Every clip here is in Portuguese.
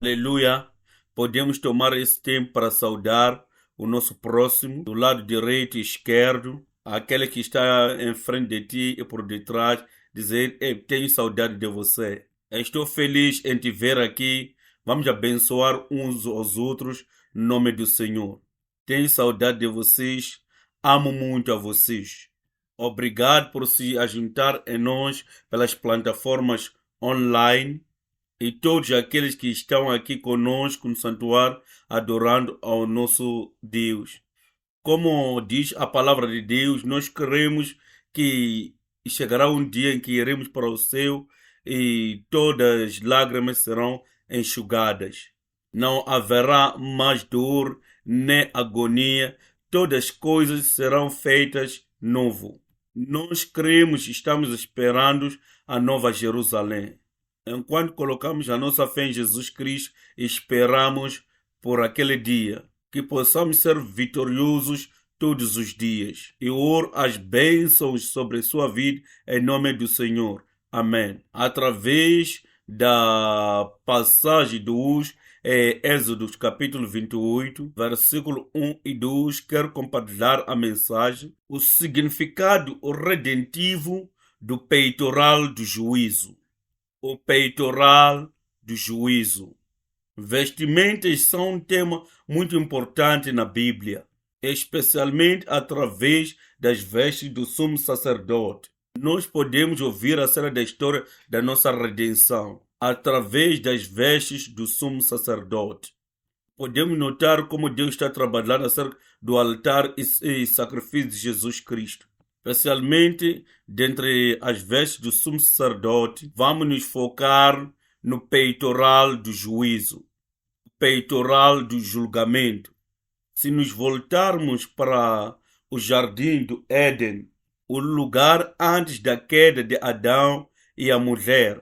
Aleluia. Podemos tomar esse tempo para saudar o nosso próximo, do lado direito e esquerdo, aquele que está em frente de ti e por detrás, dizer: Ei, tenho saudade de você. Estou feliz em te ver aqui. Vamos abençoar uns aos outros no nome do Senhor. Tenho saudade de vocês. Amo muito a vocês. Obrigado por se ajuntar em nós pelas plataformas online e todos aqueles que estão aqui conosco no santuário, adorando ao nosso Deus. Como diz a palavra de Deus, nós queremos que chegará um dia em que iremos para o céu e todas as lágrimas serão enxugadas. Não haverá mais dor nem agonia, todas as coisas serão feitas novo. Nós cremos, estamos esperando a nova Jerusalém. Enquanto colocamos a nossa fé em Jesus Cristo, esperamos por aquele dia, que possamos ser vitoriosos todos os dias. E oro as bênçãos sobre sua vida em nome do Senhor. Amém. Através da passagem dos Êxodo capítulo 28, versículo 1 e 2, quero compartilhar a mensagem, o significado redentivo do peitoral do juízo. O peitoral do juízo. Vestimentas são um tema muito importante na Bíblia, especialmente através das vestes do sumo sacerdote. Nós podemos ouvir acerca da história da nossa redenção através das vestes do sumo sacerdote. Podemos notar como Deus está trabalhando acerca do altar e sacrifício de Jesus Cristo. Especialmente dentre as vestes do sumo sacerdote, vamos nos focar no peitoral do juízo, o peitoral do julgamento. Se nos voltarmos para o jardim do Éden, o lugar antes da queda de Adão e a mulher,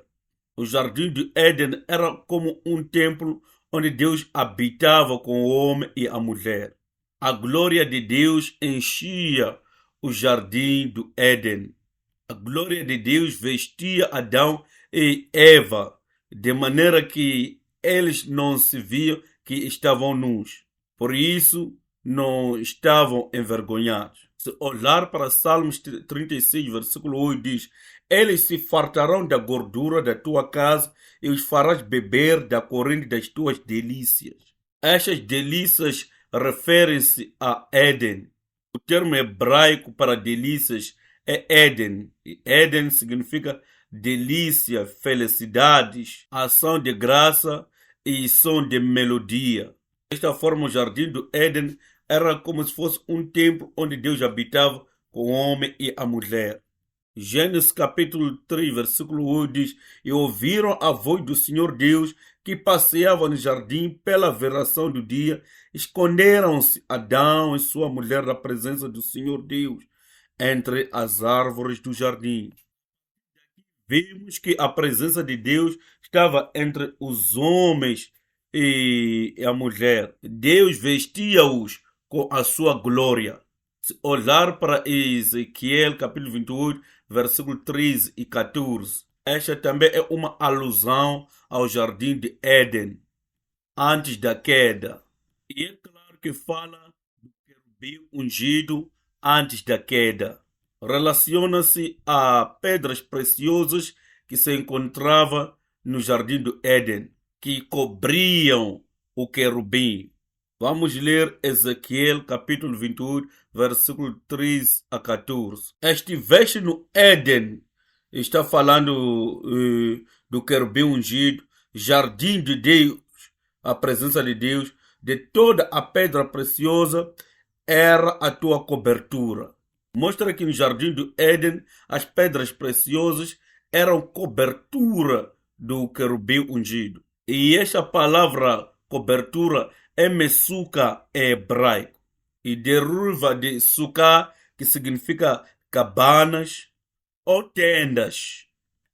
o jardim do Éden era como um templo onde Deus habitava com o homem e a mulher. A glória de Deus enchia o jardim do Éden. A glória de Deus vestia Adão e Eva, de maneira que eles não se viam que estavam nus. Por isso, não estavam envergonhados. Se olhar para Salmos 36, versículo 8, diz: Eles se fartarão da gordura da tua casa e os farás beber da corrente das tuas delícias. Estas delícias referem-se a Éden. O termo hebraico para delícias é Éden. E Éden significa delícia, felicidades, ação de graça e som de melodia. Desta forma, o jardim do Éden era como se fosse um templo onde Deus habitava com o homem e a mulher. Gênesis capítulo 3, versículo 8 diz: E ouviram a voz do Senhor Deus que passeava no jardim pela veração do dia. Esconderam-se Adão e sua mulher da presença do Senhor Deus entre as árvores do jardim. Vimos que a presença de Deus estava entre os homens e a mulher. Deus vestia-os com a sua glória. Se olhar para Ezequiel capítulo 28, versículo 13 e 14, esta também é uma alusão ao jardim de Éden, antes da queda. E é claro que fala do querubim ungido antes da queda. Relaciona-se a pedras preciosas que se encontrava no jardim do Éden, que cobriam o querubim. Vamos ler Ezequiel capítulo 28, versículo 13 a 14. Estiveste no Éden, está falando do querubim ungido, jardim de Deus, a presença de Deus, de toda a pedra preciosa era a tua cobertura. Mostra que no jardim do Éden as pedras preciosas eram cobertura do querubim ungido. E esta palavra cobertura é mesuca em hebraico e deriva de suká, que significa cabanas ou tendas.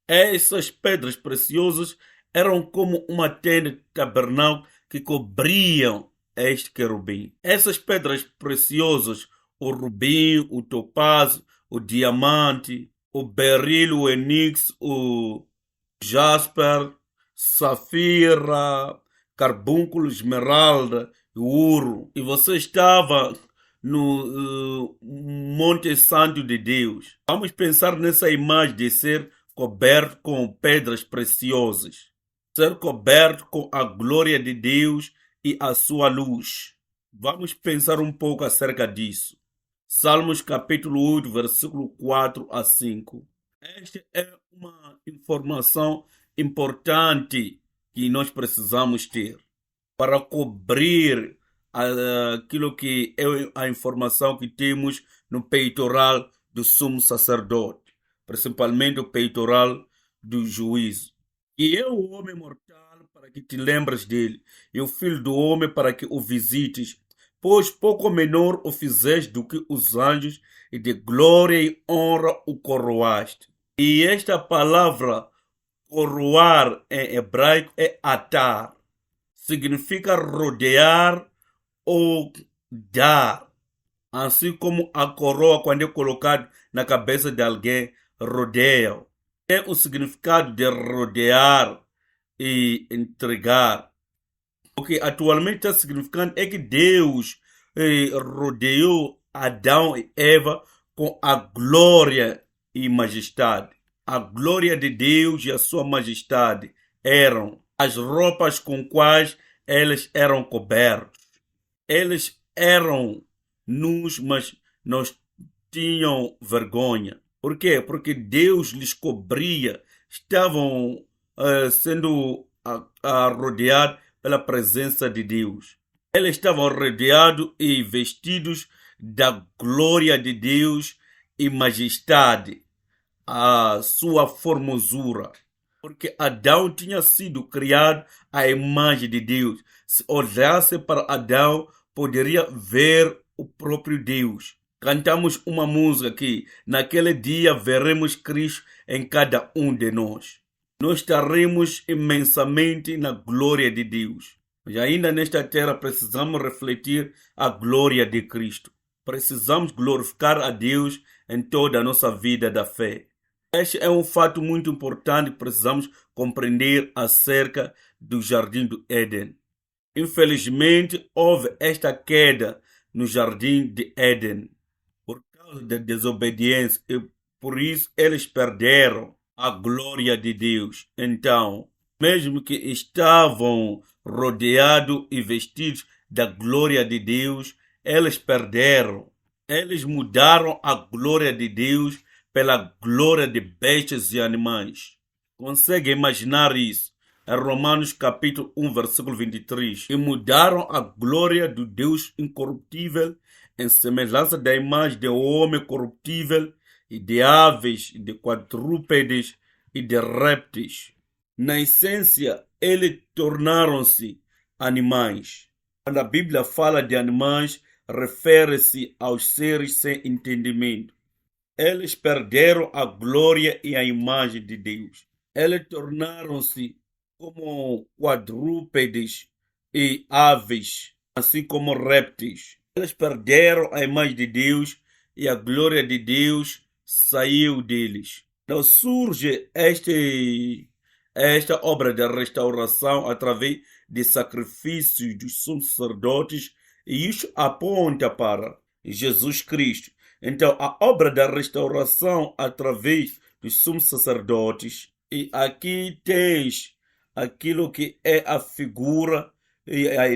Essas pedras preciosas eram como uma tenda tabernáculo que cobriam este querubim. Essas pedras preciosas, o rubim, o topázio, o diamante, o berilo, o enix, o jasper, safira, carbúnculo, esmeralda e ouro. E você estava no Monte Santo de Deus. Vamos pensar nessa imagem de ser coberto com pedras preciosas, ser coberto com a glória de Deus e a sua luz. Vamos pensar um pouco acerca disso. Salmos capítulo 8, versículo 4 a 5. Esta é uma informação importante que nós precisamos ter para cobrir aquilo que é a informação que temos no peitoral do sumo sacerdote, principalmente o peitoral do juízo. E é o homem mortal para que te lembres dele, e o filho do homem para que o visites, pois pouco menor o fizeste do que os anjos, e de glória e honra o coroaste. E esta palavra coroar em hebraico é atar. Significa rodear ou dar. Assim como a coroa, quando é colocada na cabeça de alguém, rodeia. Tem o significado de rodear e entregar. O que atualmente está significando é que Deus rodeou Adão e Eva com a glória e majestade. A glória de Deus e a sua majestade eram as roupas com quais eles eram cobertos. Eles eram nus, mas não tinham vergonha. Por quê? Porque Deus lhes cobria, estavam sendo rodeados pela presença de Deus. Eles estavam rodeados e vestidos da glória de Deus e majestade, a sua formosura. Porque Adão tinha sido criado à imagem de Deus. Se olhasse para Adão, poderia ver o próprio Deus. Cantamos uma música que naquele dia veremos Cristo em cada um de nós. Nós estaremos imensamente na glória de Deus. Mas ainda nesta terra precisamos refletir a glória de Cristo. Precisamos glorificar a Deus em toda a nossa vida da fé. Este é um fato muito importante que precisamos compreender acerca do Jardim do Éden. Infelizmente, houve esta queda no Jardim de Éden por causa da desobediência e por isso eles perderam a glória de Deus. Então, mesmo que estavam rodeados e vestidos da glória de Deus, eles perderam. Eles mudaram a glória de Deus pela glória de bestas e animais. Consegue imaginar isso? É Romanos capítulo 1, versículo 23. E mudaram a glória do Deus incorruptível em semelhança da imagem do homem corruptível e de aves, e de quadrúpedes e de répteis. Na essência, eles tornaram-se animais. Quando a Bíblia fala de animais, refere-se aos seres sem entendimento. Eles perderam a glória e a imagem de Deus. Eles tornaram-se como quadrúpedes e aves, assim como répteis. Eles perderam a imagem de Deus e a glória de Deus saiu deles. Então surge esta obra de restauração através de sacrifícios dos sumos sacerdotes, e isso aponta para Jesus Cristo. Então, a obra da restauração através dos sumos sacerdotes, e aqui tens aquilo que é a figura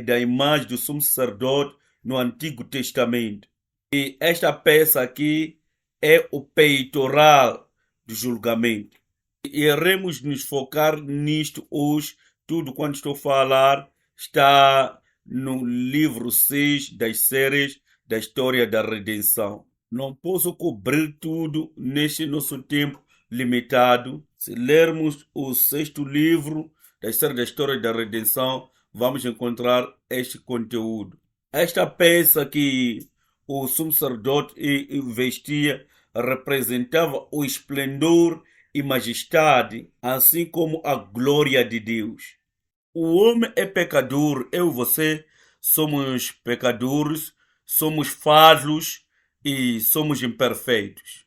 da imagem do sumo sacerdote no Antigo Testamento. E esta peça aqui é o peitoral do julgamento. E iremos nos focar nisto hoje. Tudo quanto estou a falar está no livro 6 das séries da história da redenção. Não posso cobrir tudo neste nosso tempo limitado. Se lermos o 6º livro da série da história da redenção, vamos encontrar este conteúdo. Esta peça que o sumo sacerdote vestia representava o esplendor e majestade, assim como a glória de Deus. O homem é pecador, eu e você somos pecadores, somos falhos e somos imperfeitos.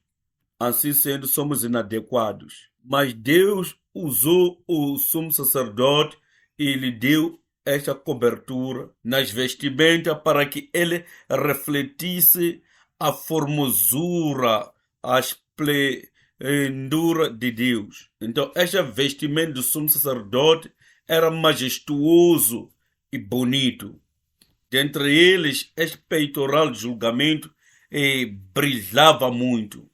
Assim sendo, somos inadequados. Mas Deus usou o sumo sacerdote e lhe deu esta cobertura nas vestimentas para que ele refletisse a formosura, a esplendura de Deus. Então, este vestimento do sumo sacerdote era majestuoso e bonito. Dentre eles, este peitoral de julgamento brilhava muito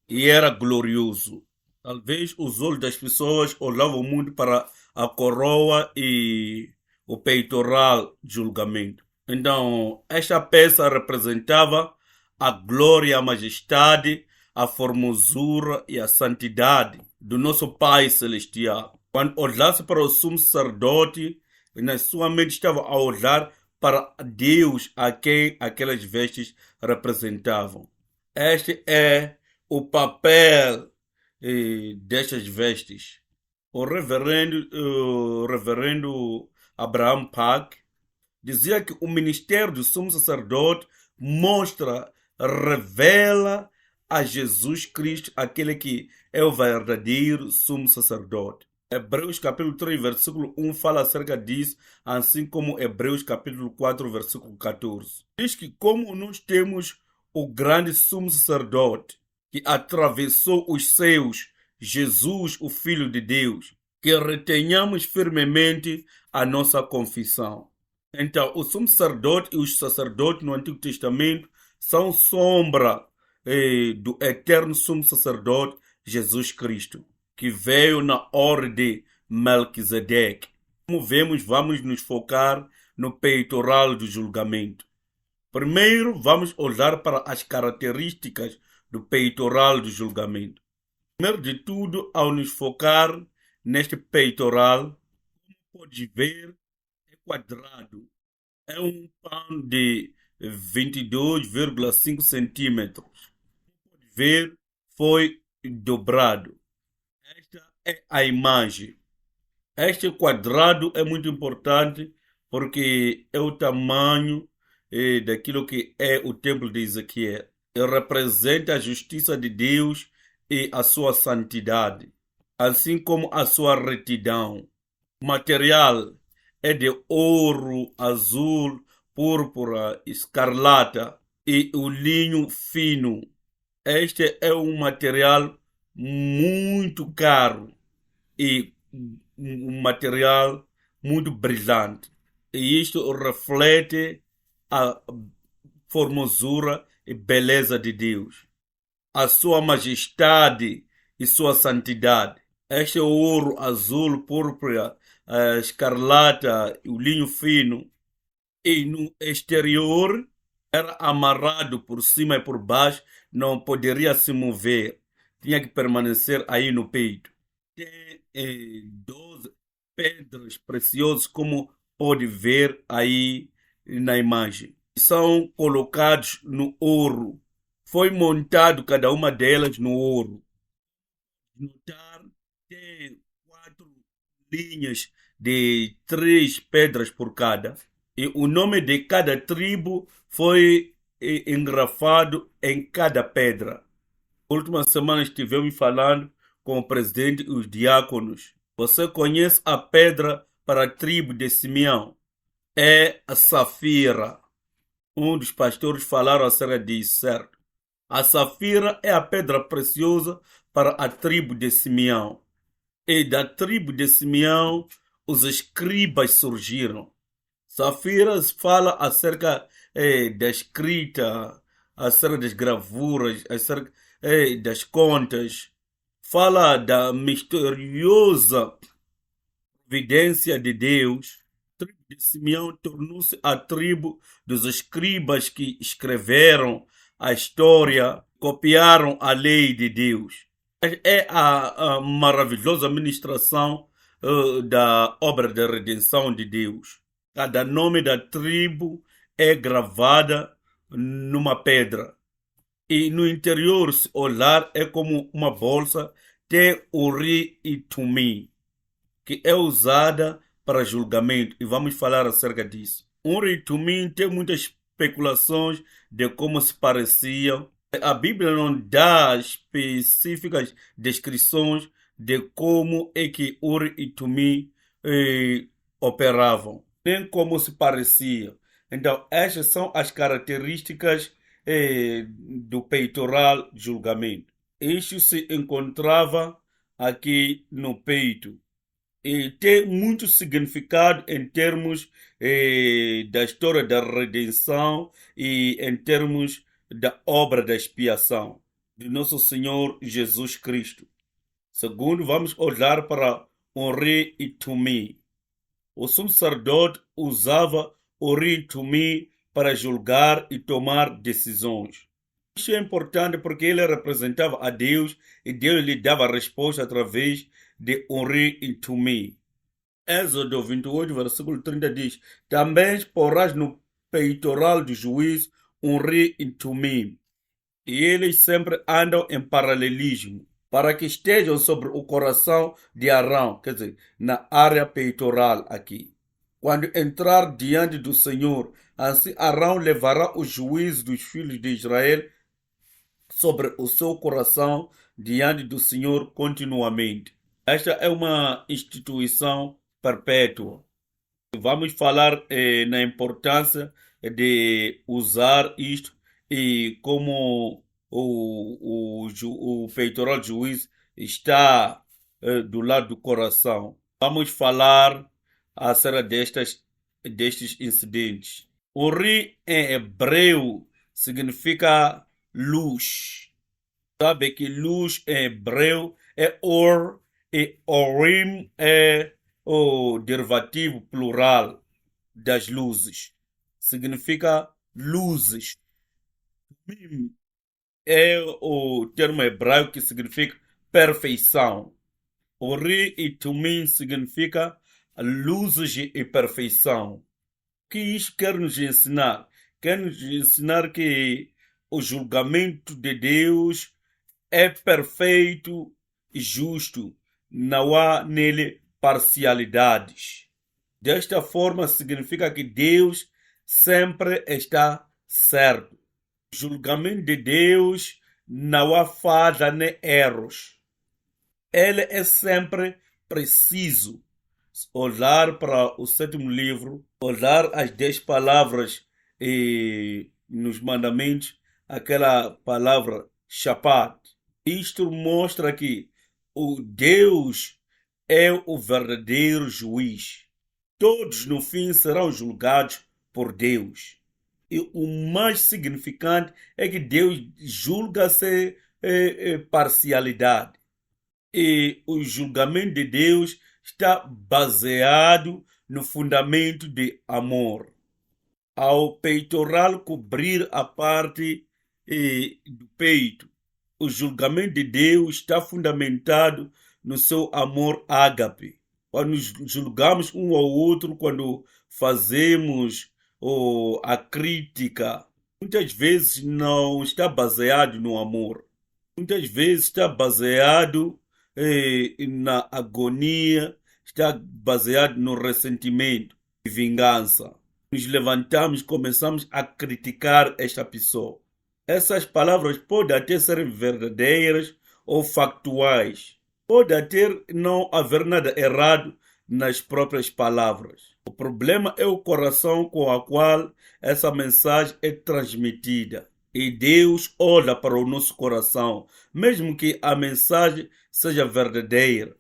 e era glorioso. Talvez os olhos das pessoas olhavam muito para a coroa e o peitoral de julgamento. Então, esta peça representava a glória, a majestade, a formosura e a santidade do nosso Pai Celestial. Quando olhasse para o sumo sacerdote, na sua mente estava a olhar para Deus a quem aquelas vestes representavam. Este é o papel destas vestes. O reverendo Abraham Pack dizia que o ministério do sumo sacerdote revela a Jesus Cristo, aquele que é o verdadeiro sumo sacerdote. Hebreus capítulo 3, versículo 1 fala acerca disso, assim como Hebreus capítulo 4, versículo 14. Diz que como nós temos o grande sumo sacerdote que atravessou os céus, Jesus, o Filho de Deus, que retenhamos firmemente a nossa confissão. Então, o sumo sacerdote e os sacerdotes no Antigo Testamento são sombra do eterno sumo sacerdote Jesus Cristo, que veio na ordem de Melquisedeque. Como vemos, vamos nos focar no peitoral do julgamento. Primeiro, vamos olhar para as características do peitoral do julgamento. Primeiro de tudo, ao nos focar neste peitoral, como pode ver, é quadrado. É um pão de 22,5 centímetros. Como pode ver, foi dobrado. Esta é a imagem. Este quadrado é muito importante porque é o tamanho daquilo que é o templo de Ezequiel. Ele representa a justiça de Deus e a sua santidade, assim como a sua retidão. O material é de ouro, azul, púrpura, escarlata e o linho fino. Este é um material muito caro e um material muito brilhante. E isto reflete a formosura e beleza de Deus, a sua majestade e sua santidade. Este ouro azul, púrpura, escarlata, o linho fino, e no exterior era amarrado por cima e por baixo, não poderia se mover, tinha que permanecer aí no peito. Tem 12 pedras preciosas, como pode ver aí na imagem. São colocados no ouro. Foi montado cada uma delas no ouro. Notar, tem 4 linhas de 3 pedras por cada. E o nome de cada tribo foi engrafado em cada pedra. Última semana estivemos falando com o presidente e os diáconos. Você conhece a pedra para a tribo de Simeão? É a safira. Um dos pastores falaram acerca disso, certo? A safira é a pedra preciosa para a tribo de Simeão. E da tribo de Simeão, os escribas surgiram. Safira fala acerca da escrita, acerca das gravuras, acerca das contas. Fala da misteriosa providência de Deus. A tribo de Simeão tornou-se a tribo dos escribas que escreveram a história, copiaram a lei de Deus. É a maravilhosa ministração da obra de redenção de Deus. Cada nome da tribo é gravada numa pedra. E no interior, se olhar, é como uma bolsa, tem Uri e Tumi, que é usada para julgamento. E vamos falar acerca disso. Uri e Tumi tem muitas especulações de como se pareciam. A Bíblia não dá específicas descrições de como é que Uri e Tumi operavam, nem como se parecia. Então, estas são as características do peitoral julgamento. Isto se encontrava aqui no peito e tem muito significado em termos da história da redenção e em termos da obra da expiação de nosso Senhor Jesus Cristo. Segundo, vamos olhar para Uri e Tumi. O sumo sacerdote usava Uri e Tumi para julgar e tomar decisões. Isso é importante porque ele representava a Deus e Deus lhe dava a resposta através de Uri e Tumi. Êxodo 28, versículo 30 diz: Também porás no peitoral do juiz Uri e Tumi. E eles sempre andam em paralelismo, para que estejam sobre o coração de Arão, quer dizer, na área peitoral aqui. Quando entrar diante do Senhor, assim Arão levará o juízo dos filhos de Israel sobre o seu coração diante do Senhor continuamente. Esta é uma instituição perpétua. Vamos falar na importância de usar isto e como o peitoral juiz está do lado do coração. Vamos falar acerca destes incidentes. Uri em hebreu significa luz. Sabe que luz em hebreu é or e orim é o derivativo plural das luzes. Significa luzes. Mim é o termo hebraico que significa perfeição. Ori e Tumim significa luzes e perfeição. O que isso quer nos ensinar? Quer nos ensinar que o julgamento de Deus é perfeito e justo. Não há nele parcialidades. Desta forma, significa que Deus sempre está certo. O julgamento de Deus não há falha nem erros. Ele é sempre preciso. Olhar para o sétimo livro, olhar as 10 palavras nos mandamentos, aquela palavra Shabbat. Isto mostra que o Deus é o verdadeiro juiz. Todos no fim serão julgados por Deus. E o mais significante é que Deus julga sem parcialidade. E o julgamento de Deus está baseado no fundamento de amor. Ao peitoral cobrir a parte do peito, o julgamento de Deus está fundamentado no seu amor ágape. Quando julgamos um ao outro, quando fazemos a crítica, muitas vezes não está baseado no amor. Muitas vezes está baseado na agonia, está baseado no ressentimento e vingança. Nos levantamos e começamos a criticar esta pessoa. Essas palavras podem até ser verdadeiras ou factuais. Pode até não haver nada errado nas próprias palavras. O problema é o coração com o qual essa mensagem é transmitida. E Deus olha para o nosso coração, mesmo que a mensagem seja verdadeira,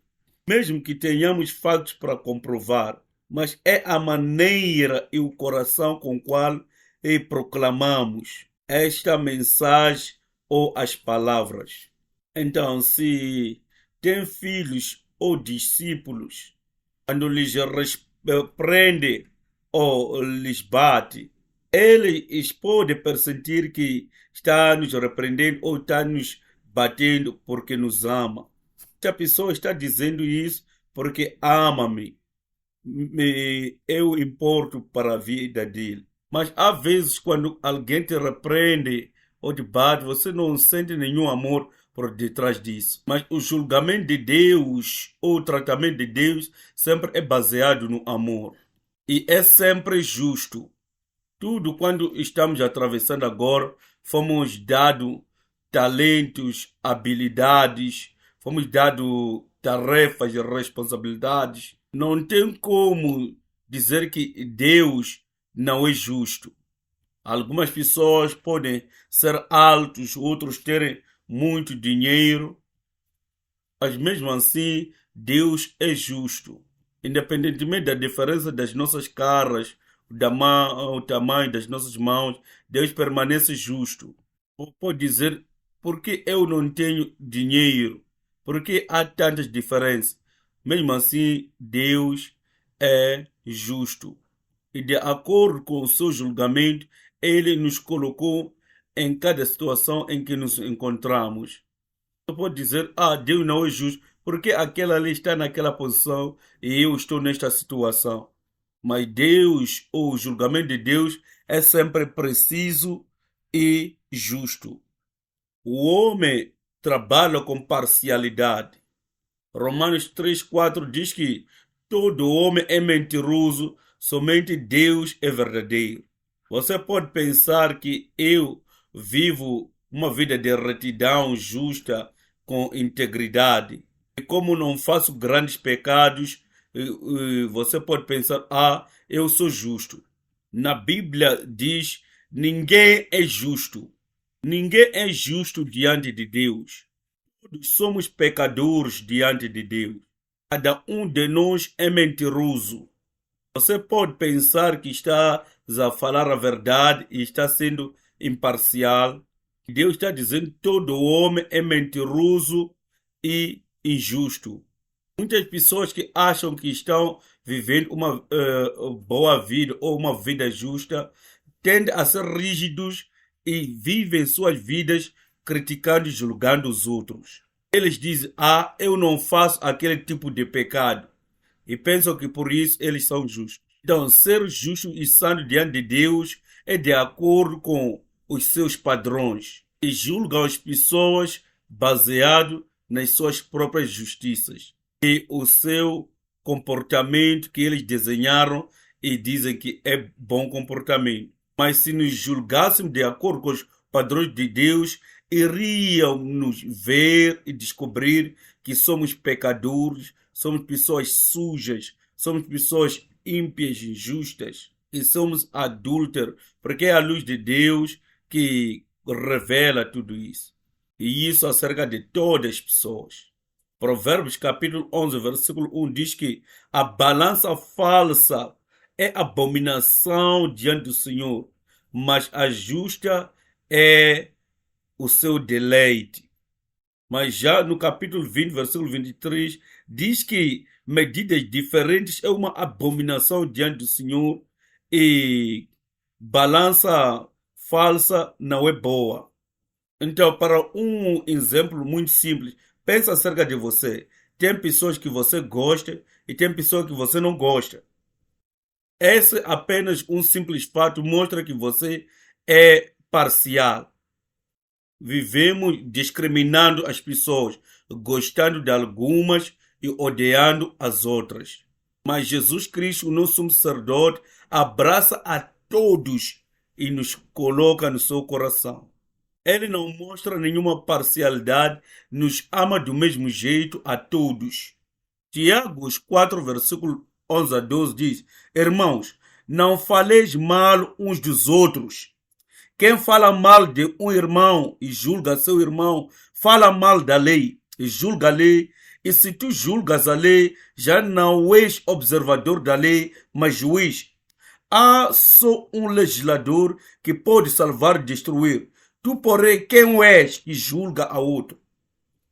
mesmo que tenhamos fatos para comprovar, mas é a maneira e o coração com o qual proclamamos esta mensagem ou as palavras. Então, se tem filhos ou discípulos, quando lhes repreende ou lhes bate, eles podem pressentir que está nos repreendendo ou está nos batendo porque nos ama. Esta pessoa está dizendo isso porque ama-me. Eu importo para a vida dele. Mas há vezes quando alguém te repreende ou te bate, você não sente nenhum amor por detrás disso. Mas o julgamento de Deus ou o tratamento de Deus sempre é baseado no amor. E é sempre justo. Tudo quando estamos atravessando agora, fomos dados talentos, habilidades, fomos dados tarefas e responsabilidades. Não tem como dizer que Deus não é justo. Algumas pessoas podem ser altos, outros terem muito dinheiro, mas mesmo assim Deus é justo. Independentemente da diferença das nossas caras, o tamanho das nossas mãos, Deus permanece justo. Ou pode dizer, por que eu não tenho dinheiro? Por que há tantas diferenças? Mesmo assim, Deus é justo. E de acordo com o seu julgamento, Ele nos colocou em cada situação em que nos encontramos. Você pode dizer, Deus não é justo, porque aquela ali está naquela posição e eu estou nesta situação. Mas Deus, ou o julgamento de Deus, é sempre preciso e justo. O homem trabalha com parcialidade. Romanos 3:4 diz que todo homem é mentiroso, somente Deus é verdadeiro. Você pode pensar que eu vivo uma vida de retidão justa, com integridade. E como não faço grandes pecados, você pode pensar, eu sou justo. Na Bíblia diz, ninguém é justo. Ninguém é justo diante de Deus. Todos somos pecadores diante de Deus. Cada um de nós é mentiroso. Você pode pensar que está a falar a verdade e está sendo imparcial. Deus está dizendo que todo homem é mentiroso e injusto. Muitas pessoas que acham que estão vivendo uma boa vida ou uma vida justa tendem a ser rígidos e vivem suas vidas criticando e julgando os outros. Eles dizem, eu não faço aquele tipo de pecado. E pensam que por isso eles são justos. Então, ser justo e santo diante de Deus é de acordo com os seus padrões. E julgam as pessoas baseado nas suas próprias justiças. E o seu comportamento que eles desenharam e dizem que é bom comportamento. Mas se nos julgássemos de acordo com os padrões de Deus, iríamos ver e descobrir que somos pecadores, somos pessoas sujas, somos pessoas ímpias, injustas, e somos adúlteros, porque é a luz de Deus que revela tudo isso. E isso acerca de todas as pessoas. Provérbios capítulo 11, versículo 1 diz que a balança falsa é abominação diante do Senhor, mas a justa é o seu deleite. Mas já no capítulo 20, versículo 23, diz que medidas diferentes é uma abominação diante do Senhor e balança falsa não é boa. Então, para um exemplo muito simples, pensa acerca de você. Tem pessoas que você gosta e tem pessoas que você não gosta. Esse apenas um simples fato mostra que você é parcial. Vivemos discriminando as pessoas, gostando de algumas e odiando as outras. Mas Jesus Cristo, o nosso sacerdote, abraça a todos e nos coloca no seu coração. Ele não mostra nenhuma parcialidade, nos ama do mesmo jeito a todos. Tiago 4, versículo 11 a 12 diz, irmãos, não faleis mal uns dos outros. Quem fala mal de um irmão e julga seu irmão, fala mal da lei e julga a lei. E se tu julgas a lei, já não és observador da lei, mas juiz. Há só um legislador que pode salvar e destruir. Tu, porém, quem és que julga a outro?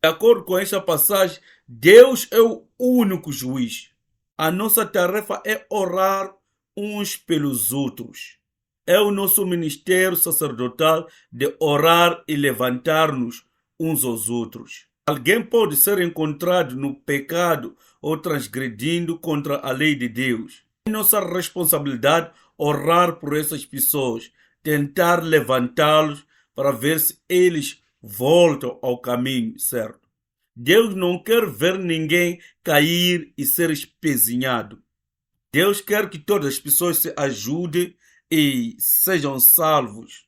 De acordo com esta passagem, Deus é o único juiz. A nossa tarefa é orar uns pelos outros. É o nosso ministério sacerdotal de orar e levantar-nos uns aos outros. Alguém pode ser encontrado no pecado ou transgredindo contra a lei de Deus. É nossa responsabilidade orar por essas pessoas, tentar levantá-los para ver se eles voltam ao caminho certo. Deus não quer ver ninguém cair e ser espezinhado. Deus quer que todas as pessoas se ajudem e sejam salvos.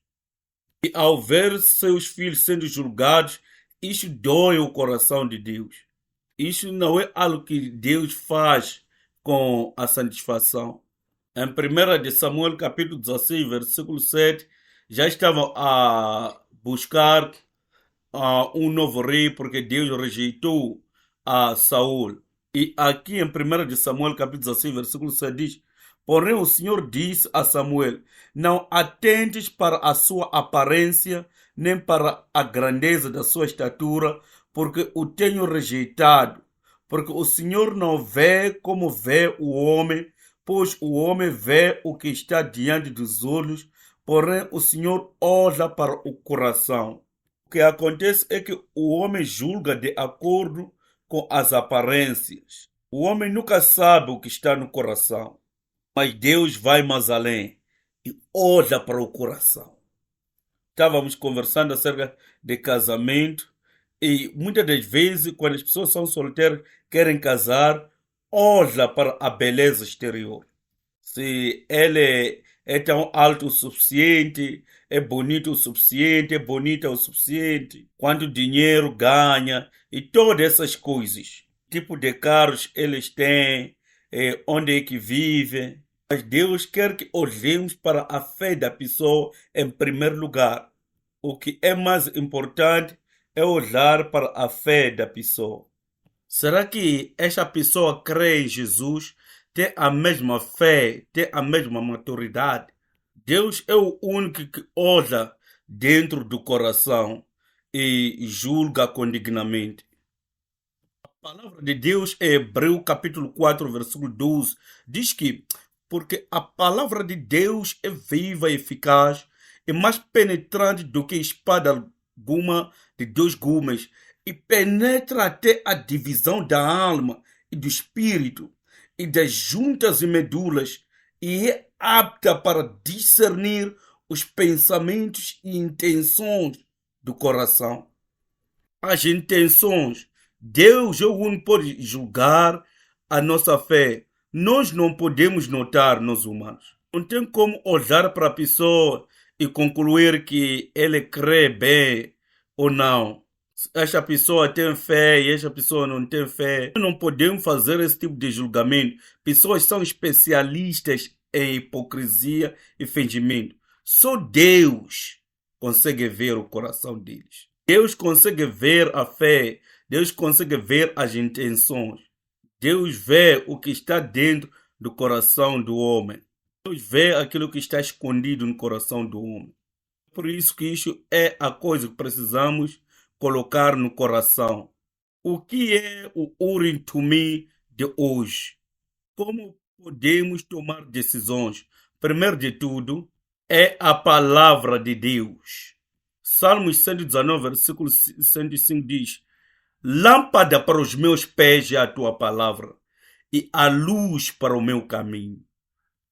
E ao ver seus filhos sendo julgados, isso dói o coração de Deus. Isso não é algo que Deus faz com a satisfação. Em 1 de Samuel, capítulo 16, versículo 7, já estavam a buscar um novo rei, porque Deus rejeitou a Saul. E aqui em 1 de Samuel, capítulo 16, versículo 7 diz: Porém o Senhor disse a Samuel: Não atentes para a sua aparência, nem para a grandeza da sua estatura, porque o tenho rejeitado. Porque o Senhor não vê como vê o homem, pois o homem vê o que está diante dos olhos, porém o Senhor olha para o coração. O que acontece é que o homem julga de acordo com as aparências. O homem nunca sabe o que está no coração, mas Deus vai mais além e olha para o coração. Estávamos conversando acerca de casamento e muitas das vezes, quando as pessoas são solteiras, querem casar, olha para a beleza exterior. Se ele é tão alto o suficiente, é bonito o suficiente, é bonita o suficiente, quanto dinheiro ganha e todas essas coisas. Tipo de carros eles têm, onde é que vivem. Mas Deus quer que olhemos para a fé da pessoa em primeiro lugar. O que é mais importante é olhar para a fé da pessoa. Será que esta pessoa crê em Jesus, tem a mesma fé, tem a mesma maturidade? Deus é o único que olha dentro do coração e julga com dignamente. A palavra de Deus em Hebreus capítulo 4, versículo 12, diz que porque a palavra de Deus é viva e eficaz e mais penetrante do que espada alguma de dois gumes e penetra até a divisão da alma e do espírito e das juntas e medulas e é apta para discernir os pensamentos e intenções do coração. As intenções. Deus é o único que pode julgar a nossa fé. Nós não podemos notar, nós humanos. Não tem como olhar para a pessoa e concluir que ele crê bem ou não. Esta pessoa tem fé e esta pessoa não tem fé. Não podemos fazer esse tipo de julgamento. Pessoas são especialistas em hipocrisia e fingimento. Só Deus consegue ver o coração deles. Deus consegue ver a fé. Deus consegue ver as intenções. Deus vê o que está dentro do coração do homem. Deus vê aquilo que está escondido no coração do homem. Por isso que isso é a coisa que precisamos colocar no coração. O que é o Urim Tumim de hoje? Como podemos tomar decisões? Primeiro de tudo, é a palavra de Deus. Salmos 119, versículo 105 diz: Lâmpada para os meus pés é a tua palavra e a luz para o meu caminho.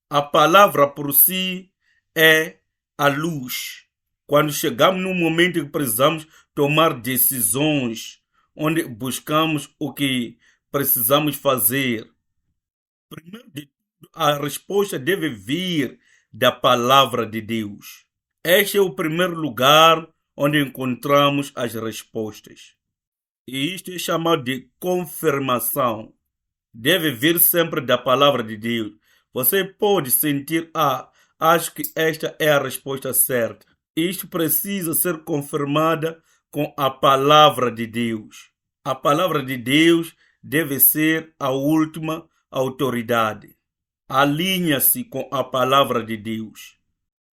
A palavra por si é a luz. Quando chegamos num momento que precisamos tomar decisões, onde buscamos o que precisamos fazer, primeiro de tudo, a resposta deve vir da palavra de Deus. Este é o primeiro lugar onde encontramos as respostas. E isto é chamado de confirmação. Deve vir sempre da palavra de Deus. Você pode sentir, acho que esta é a resposta certa. Isto precisa ser confirmada com a palavra de Deus. A palavra de Deus deve ser a última autoridade. Alinha-se com a palavra de Deus.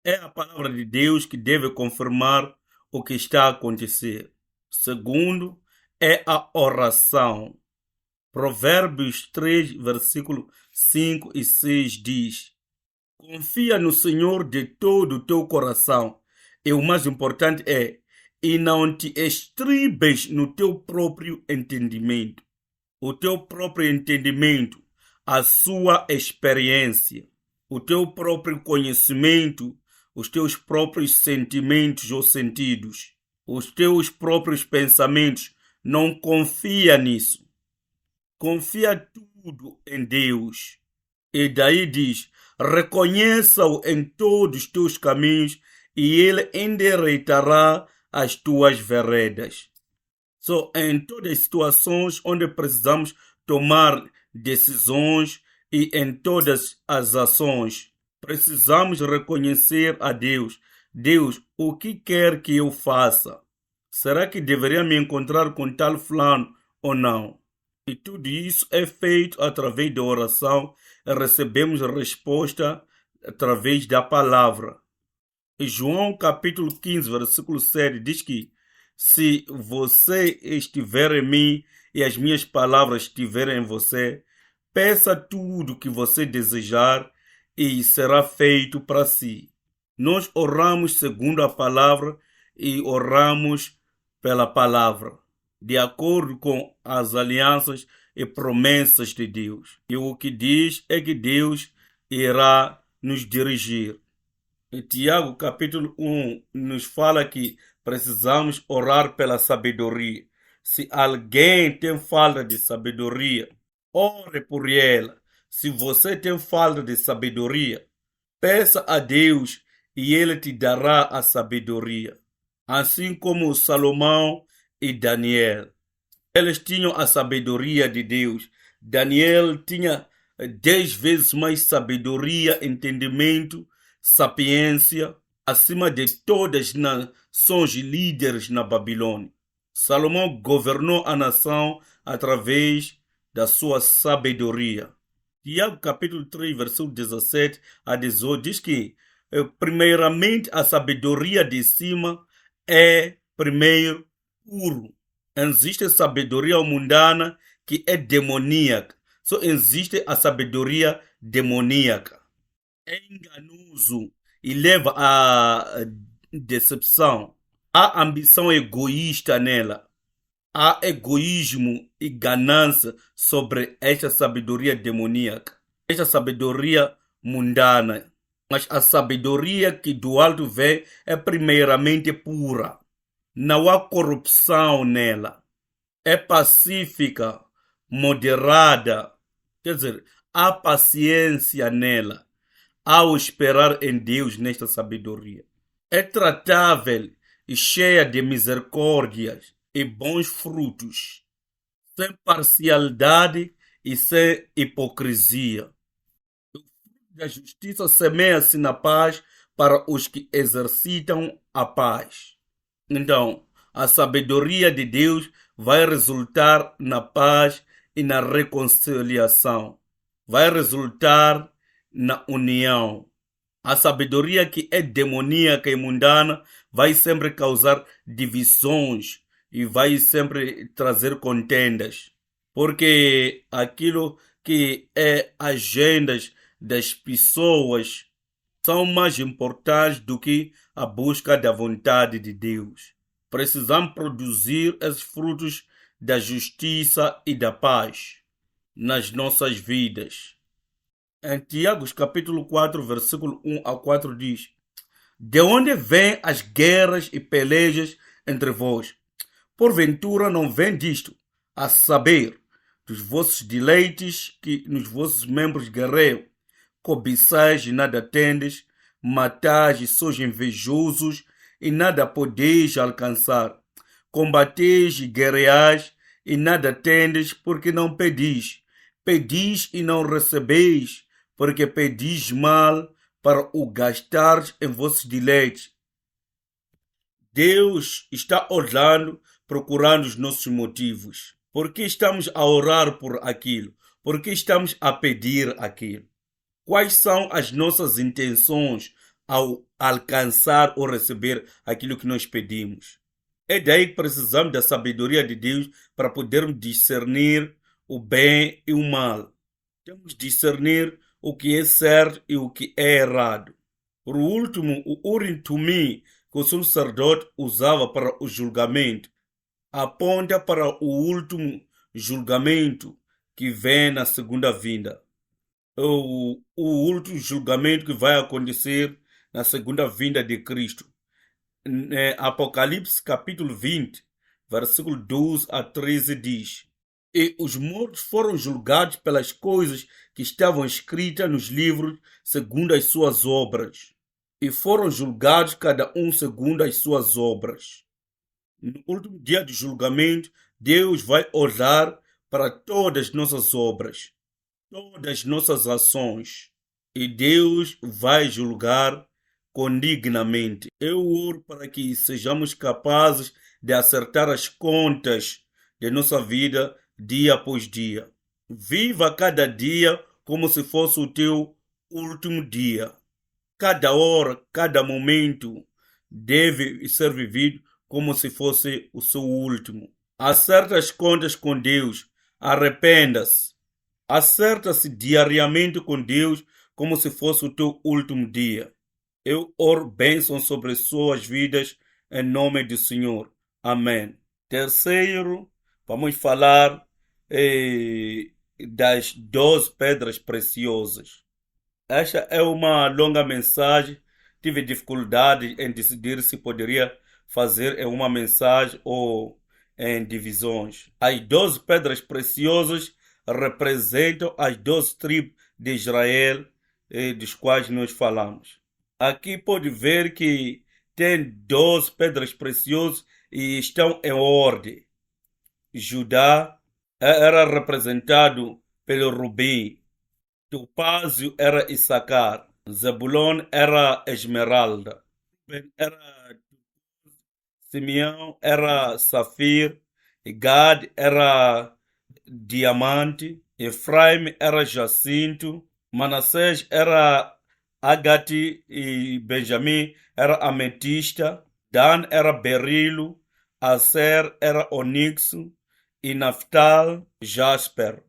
É a palavra de Deus que deve confirmar o que está a acontecer. Segundo, é a oração. Provérbios 3, versículo 5 e 6 diz: Confia no Senhor de todo o teu coração. E o mais importante é, e não te estribes no teu próprio entendimento. O teu próprio entendimento, a sua experiência, o teu próprio conhecimento, os teus próprios sentimentos ou sentidos, os teus próprios pensamentos. Não confia nisso. Confia tudo em Deus. E daí diz: reconheça-o em todos os teus caminhos e ele endireitará as tuas veredas. Em todas as situações onde precisamos tomar decisões e em todas as ações. Precisamos reconhecer a Deus. Deus, o que quer que eu faça? Será que deveria me encontrar com tal fulano ou não? E tudo isso é feito através da oração e recebemos resposta através da palavra. E João capítulo 15, versículo 7 diz que se você estiver em mim e as minhas palavras estiverem em você, peça tudo o que você desejar e será feito para si. Nós oramos segundo a palavra e oramos pela palavra, de acordo com as alianças e promessas de Deus. E o que diz é que Deus irá nos dirigir. Em Tiago capítulo 1 nos fala que precisamos orar pela sabedoria. Se alguém tem falta de sabedoria, ore por ela. Se você tem falta de sabedoria, peça a Deus e Ele te dará a sabedoria. Assim como Salomão e Daniel. Eles tinham a sabedoria de Deus. Daniel tinha 10 vezes mais sabedoria, entendimento, sapiência, acima de todas as nações líderes na Babilônia. Salomão governou a nação através da sua sabedoria. Tiago capítulo 3, versículo 17 a 18 diz que, primeiramente, a sabedoria de cima é primeiro puro. Existe sabedoria mundana que é demoníaca. Só existe a sabedoria demoníaca. É enganoso e leva à decepção. Há ambição egoísta nela. Há egoísmo e ganância sobre esta sabedoria demoníaca, esta sabedoria mundana. Mas a sabedoria que do alto vem é primeiramente pura. Não há corrupção nela. É pacífica, moderada. Quer dizer, há paciência nela. Ao esperar em Deus nesta sabedoria. É tratável e cheia de misericórdias e bons frutos, sem parcialidade e sem hipocrisia. O fruto da justiça semeia-se na paz para os que exercitam a paz. Então, a sabedoria de Deus vai resultar na paz e na reconciliação. Vai resultar na união. A sabedoria que é demoníaca e mundana vai sempre causar divisões e vai sempre trazer contendas. Porque aquilo que é agendas das pessoas são mais importantes do que a busca da vontade de Deus. Precisamos produzir esses frutos da justiça e da paz nas nossas vidas. Em Tiago capítulo 4, versículo 1 a 4 diz: de onde vêm as guerras e pelejas entre vós? Porventura não vem disto, a saber, dos vossos deleites que nos vossos membros guerreiam, cobiçais e nada tendes, matais e sois invejosos e nada podeis alcançar, combateis e guerreais e nada tendes porque não pedis, pedis e não recebeis, porque pedis mal para o gastar em vossos deleites. Deus está olhando, procurando os nossos motivos. Por que estamos a orar por aquilo? Por que estamos a pedir aquilo? Quais são as nossas intenções ao alcançar ou receber aquilo que nós pedimos? É daí que precisamos da sabedoria de Deus para podermos discernir o bem e o mal. Temos de discernir o que é certo e o que é errado. Por último, o Urim Tumim que o sacerdote usava para o julgamento aponta para o último julgamento que vem na segunda vinda. O último julgamento que vai acontecer na segunda vinda de Cristo. Apocalipse capítulo 20, versículo 12 a 13 diz: e os mortos foram julgados pelas coisas que estavam escritas nos livros segundo as suas obras. E foram julgados cada um segundo as suas obras. No último dia do julgamento, Deus vai olhar para todas as nossas obras. todas as nossas ações e Deus vai julgar condignamente. Eu oro para que sejamos capazes de acertar as contas de nossa vida dia após dia. Viva cada dia como se fosse o teu último dia. Cada hora, cada momento deve ser vivido como se fosse o seu último. Acerta as contas com Deus, arrependa-se. Acerta-se diariamente com Deus como se fosse o teu último dia. Eu oro bênção sobre suas vidas em nome do Senhor. Amém. Terceiro, vamos falar das 12 pedras preciosas. Esta é uma longa mensagem. Tive dificuldade em decidir se poderia fazer em uma mensagem ou em divisões. As 12 pedras preciosas representam as 12 tribos de Israel, dos quais nós falamos. Aqui pode ver que tem 12 pedras preciosas e estão em ordem. Judá era representado pelo Rubim. Topázio era Issacar. Zebulon era Esmeralda. Ruben era Simeão era Safir. Gad era Diamante. Efraim era Jacinto. Manassés era Agate e Benjamim era Ametista. Dan era Berilo. Aser era Onixo. E Naftal, Jasper.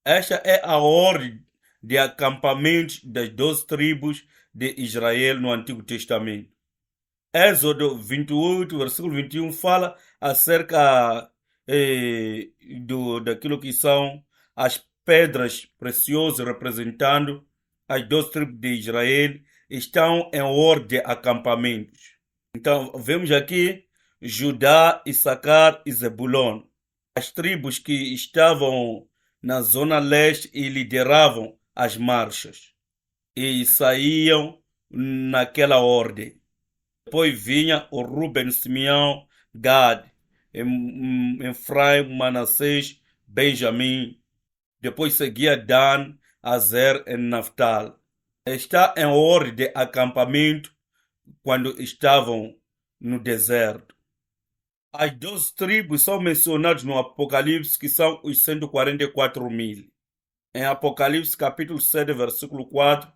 Esta é a ordem de acampamentos das 12 tribos de Israel no Antigo Testamento. Êxodo 28, versículo 21, fala acerca daquilo que são as pedras preciosas representando as 12 tribos de Israel, estão em ordem de acampamentos. Então, vemos aqui Judá, Issacar e Zebulon. As tribos que estavam na zona leste e lideravam as marchas e saíam naquela ordem. Depois vinha o Ruben, Simeão, Gad, Efraim, Manassés, Benjamim. Depois seguia Dan, Azer e Naftal. Está em ordem de acampamento quando estavam no deserto. As 12 tribos são mencionadas no Apocalipse, que são os 144.000. Em Apocalipse capítulo 7, versículo 4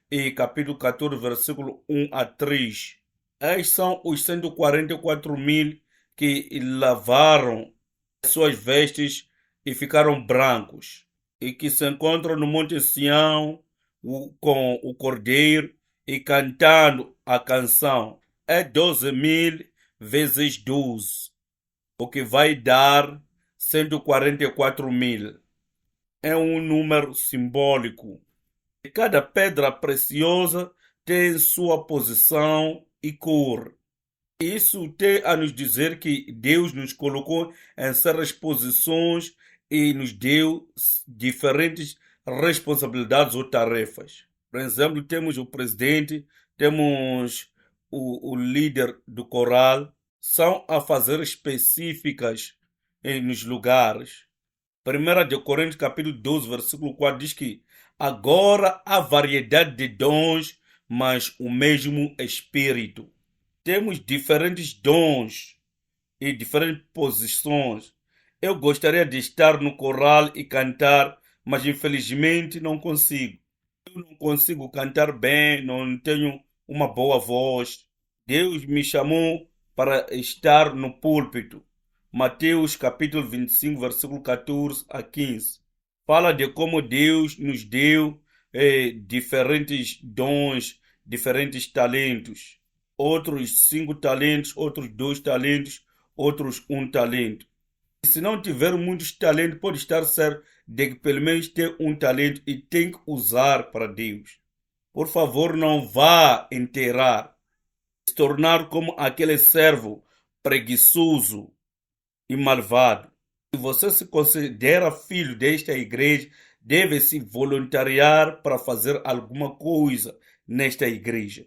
e capítulo 14, versículo 1 a 3. Estes são os 144.000 que lavaram suas vestes e ficaram brancos, e que se encontram no Monte Sião com o Cordeiro e cantando a canção. É 12.000 vezes 12, o que vai dar 144.000. É um número simbólico. Cada pedra preciosa tem sua posição e cor. Isso tem a nos dizer que Deus nos colocou em certas posições e nos deu diferentes responsabilidades ou tarefas. Por exemplo, temos o presidente, temos o líder do coral, são a fazer específicas nos lugares. 1 Coríntios capítulo 12, versículo 4 diz que agora há variedade de dons, mas o mesmo Espírito. Temos diferentes dons e diferentes posições. Eu gostaria de estar no coral e cantar, mas infelizmente não consigo. Eu não consigo cantar bem, não tenho uma boa voz. Deus me chamou para estar no púlpito. Mateus capítulo 25, versículo 14 a 15. Fala de como Deus nos deu diferentes dons, diferentes talentos. Outros 5 talentos, outros 2 talentos, outros 1 talento. E se não tiver muitos talentos, pode estar certo de que pelo menos ter um talento e tem que usar para Deus. Por favor, não vá enterrar, se tornar como aquele servo preguiçoso e malvado. Se você se considera filho desta igreja, deve se voluntariar para fazer alguma coisa nesta igreja.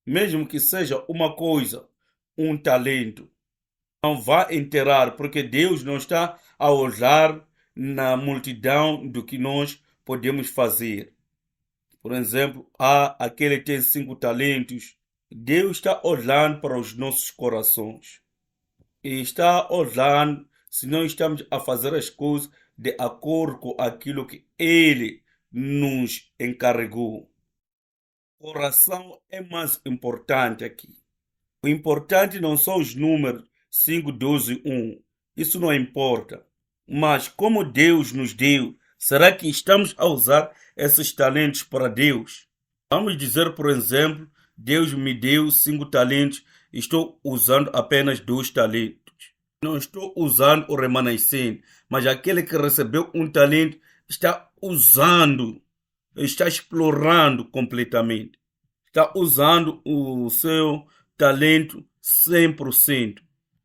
Mesmo que seja uma coisa, um talento. Não vá enterrar, porque Deus não está a olhar na multidão do que nós podemos fazer. Por exemplo, aquele que tem 5 talentos. Deus está olhando para os nossos corações. E está olhando se nós estamos a fazer as coisas de acordo com aquilo que Ele nos encarregou. O coração é mais importante aqui. O importante não são os números 5, 12, 1. Isso não importa. Mas como Deus nos deu, será que estamos a usar esses talentos para Deus? Vamos dizer, por exemplo, Deus me deu 5 talentos, estou usando apenas 2 talentos. Não estou usando o remanescente, mas aquele que recebeu um talento está usando, está explorando completamente. Está usando o seu talento 100%.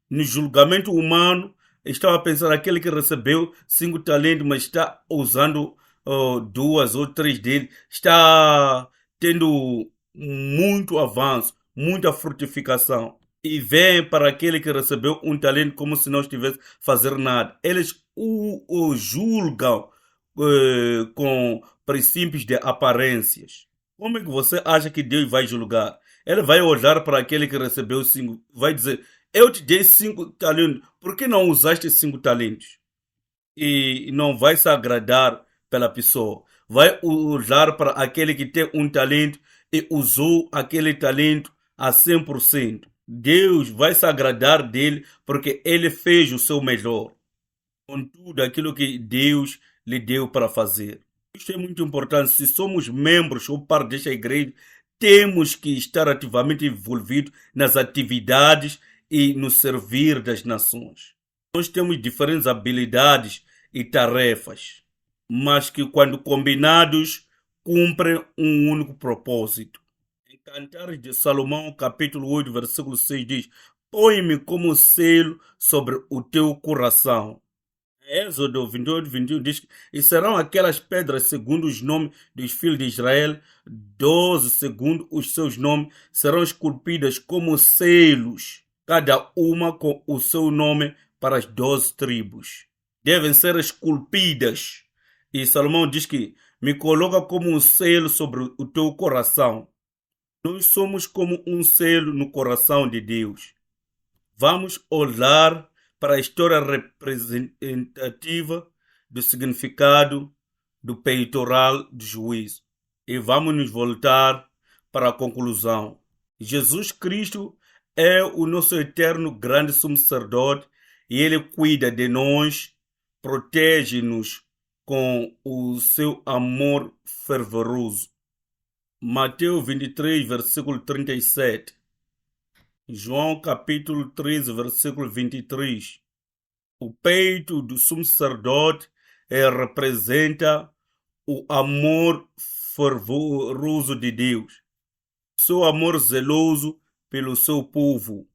No julgamento humano, estava a pensar aquele que recebeu 5 talentos, mas está usando 2 ou 3 deles, está tendo muito avanço, muita frutificação. E vem para aquele que recebeu um talento como se não estivesse fazendo nada. Eles o julgam com princípios de aparências. Como é que você acha que Deus vai julgar? Ele vai olhar para aquele que recebeu 5, vai dizer: eu te dei 5 talentos, por que não usaste 5 talentos? E não vai se agradar pela pessoa. Vai olhar para aquele que tem um talento e usou aquele talento a 100%. Deus vai se agradar dele porque ele fez o seu melhor com tudo aquilo que Deus lhe deu para fazer. Isso é muito importante. Se somos membros ou parte desta igreja, temos que estar ativamente envolvidos nas atividades e no servir das nações. Nós temos diferentes habilidades e tarefas, mas que quando combinados cumprem um único propósito. Em Cantares de Salomão, capítulo 8, versículo 6 diz: põe-me como selo sobre o teu coração. Êxodo 28, 21 diz: e serão aquelas pedras segundo os nomes dos filhos de Israel, 12 segundo os seus nomes, serão esculpidas como selos, cada uma com o seu nome para as 12 tribos. Devem ser esculpidas. E Salomão diz que me coloca como um selo sobre o teu coração. Nós somos como um selo no coração de Deus. Vamos olhar para a história representativa do significado do peitoral do juízo. E vamos nos voltar para a conclusão. Jesus Cristo é o nosso eterno grande sumo sacerdote e ele cuida de nós, protege-nos com o seu amor fervoroso. Mateus 23, versículo 37. João capítulo 13, versículo 23. O peito do sumo sacerdote representa o amor fervoroso de Deus, o seu amor zeloso pelo seu povo.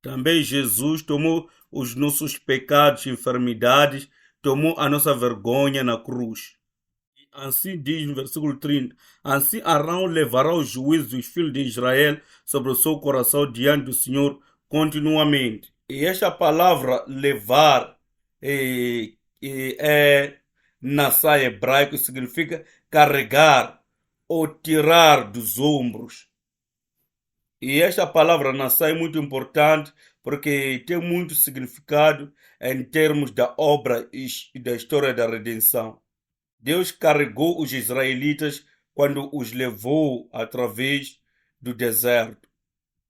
Também Jesus tomou os nossos pecados e enfermidades, tomou a nossa vergonha na cruz. Assim diz no versículo 30, assim Arão levará o juízo dos filhos de Israel sobre o seu coração diante do Senhor continuamente. E esta palavra levar é nassá hebraico, significa carregar ou tirar dos ombros. E esta palavra nassá é muito importante porque tem muito significado em termos da obra e da história da redenção. Deus carregou os israelitas quando os levou através do deserto.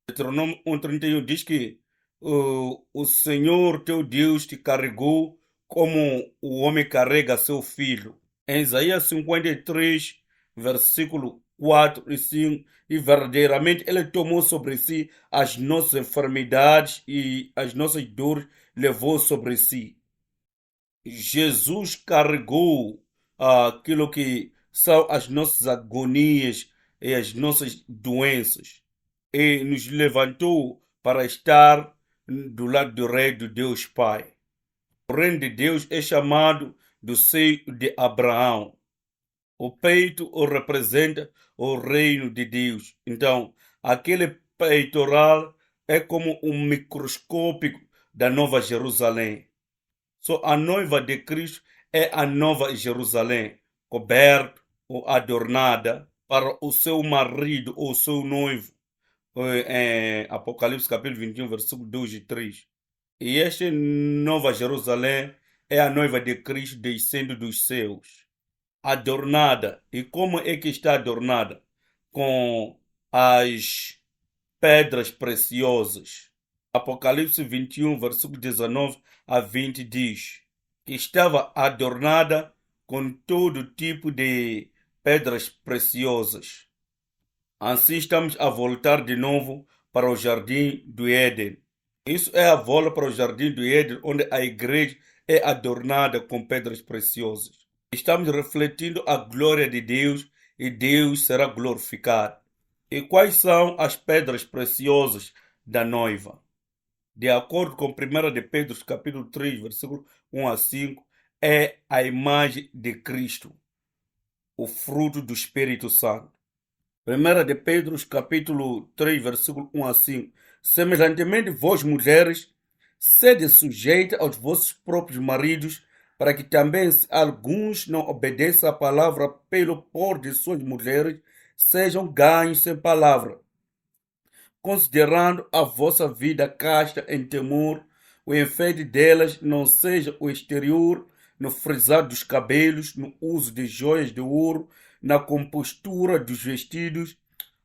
Deuteronômio 1:31 diz que o Senhor teu Deus te carregou como o homem carrega seu filho. Em Isaías 53, versículo 4 e 5, e verdadeiramente ele tomou sobre si as nossas enfermidades e as nossas dores levou sobre si. Jesus carregou aquilo que são as nossas agonias e as nossas doenças e nos levantou para estar do lado do rei do Deus Pai. O reino de Deus é chamado do seio de Abraão. O peito o representa o reino de Deus. Então, aquele peitoral é como um microscópio da Nova Jerusalém. A noiva de Cristo é a Nova Jerusalém. coberto ou adornada para o seu marido ou seu noivo, em Apocalipse capítulo 21, versículo 2 e 3. E esta Nova Jerusalém é a noiva de Cristo descendo dos céus, adornada. E como é que está adornada? Com as pedras preciosas. Apocalipse 21, versículo 19 a 20 diz que estava adornada com todo tipo de pedras preciosas. Assim estamos a voltar de novo para o Jardim do Éden. Isso é a volta para o Jardim do Éden, onde a igreja é adornada com pedras preciosas. Estamos refletindo a glória de Deus e Deus será glorificado. E quais são as pedras preciosas da noiva? De acordo com 1 de Pedro, capítulo 3, versículo 1 a 5, é a imagem de Cristo, o fruto do Espírito Santo. 1 de Pedro, capítulo 3, versículo 1 a 5. Semelhantemente, vós mulheres, sede sujeita aos vossos próprios maridos, para que também, se alguns não obedeçam à palavra pelo por de suas mulheres, sejam ganhos sem palavra, considerando a vossa vida casta em temor, o enfeite delas não seja o exterior, no frisar dos cabelos, no uso de joias de ouro, na compostura dos vestidos,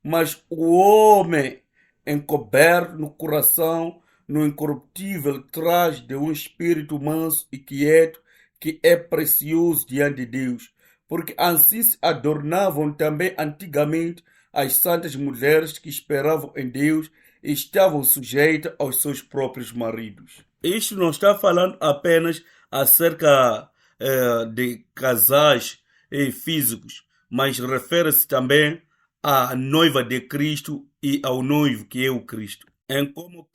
mas o homem encoberto no coração, no incorruptível traje de um espírito manso e quieto, que é precioso diante de Deus, porque assim se adornavam também antigamente as santas mulheres que esperavam em Deus e estavam sujeitas aos seus próprios maridos. Isto não está falando apenas acerca de casais físicos, mas refere-se também à noiva de Cristo e ao noivo que é o Cristo. Em como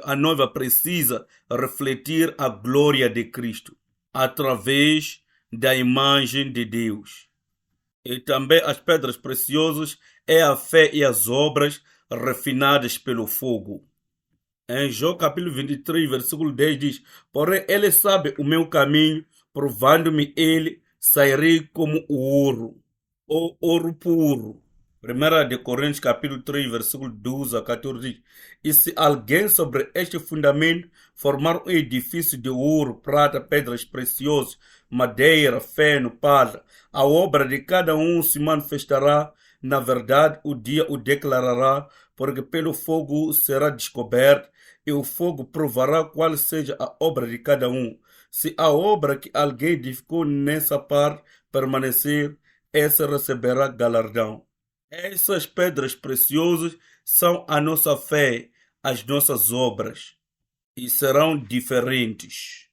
a noiva precisa refletir a glória de Cristo através da imagem de Deus. E também as pedras preciosas é a fé e as obras refinadas pelo fogo. Em Jó capítulo 23, versículo 10 diz: porém ele sabe o meu caminho, provando-me ele, sairei como o ouro, ou ouro puro. 1 de Coríntios capítulo 3, versículo 12 a 14 diz: e se alguém sobre este fundamento formar um edifício de ouro, prata, pedras preciosas, madeira, feno, palha, a obra de cada um se manifestará, na verdade o dia o declarará, porque pelo fogo será descoberto, e o fogo provará qual seja a obra de cada um. Se a obra que alguém edificou nessa parte permanecer, essa receberá galardão. Essas pedras preciosas são a nossa fé, as nossas obras, e serão diferentes.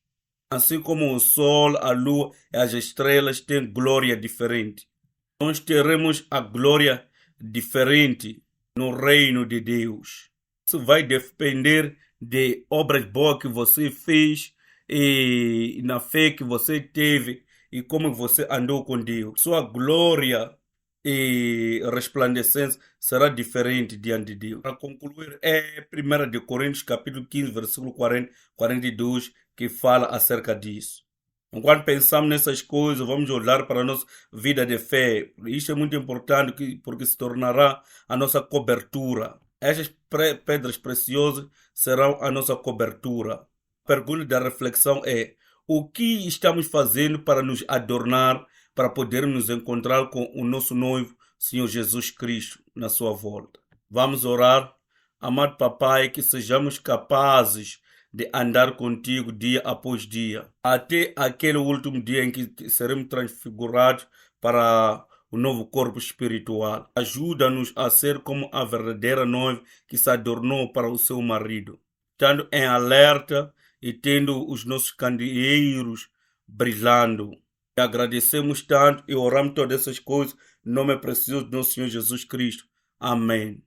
Assim como o sol, a lua e as estrelas têm glória diferente, nós teremos a glória diferente no reino de Deus. Isso vai depender de obras boas que você fez e na fé que você teve e como você andou com Deus. Sua glória e resplandecência será diferente diante de Deus. Para concluir, é 1 de Coríntios capítulo 15, versículo 40, 42, que fala acerca disso. Enquanto pensamos nessas coisas, vamos olhar para a nossa vida de fé. Isso é muito importante porque se tornará a nossa cobertura. Estas pedras preciosas serão a nossa cobertura. A pergunta da reflexão é: o que estamos fazendo para nos adornar, para podermos nos encontrar com o nosso noivo, Senhor Jesus Cristo, na sua volta? Vamos orar. Amado Papai, que sejamos capazes de andar contigo dia após dia, até aquele último dia em que seremos transfigurados para o novo corpo espiritual. Ajuda-nos a ser como a verdadeira noiva que se adornou para o seu marido, estando em alerta e tendo os nossos candeeiros brilhando. E agradecemos tanto e oramos todas essas coisas no nome precioso do nosso Senhor Jesus Cristo. Amém.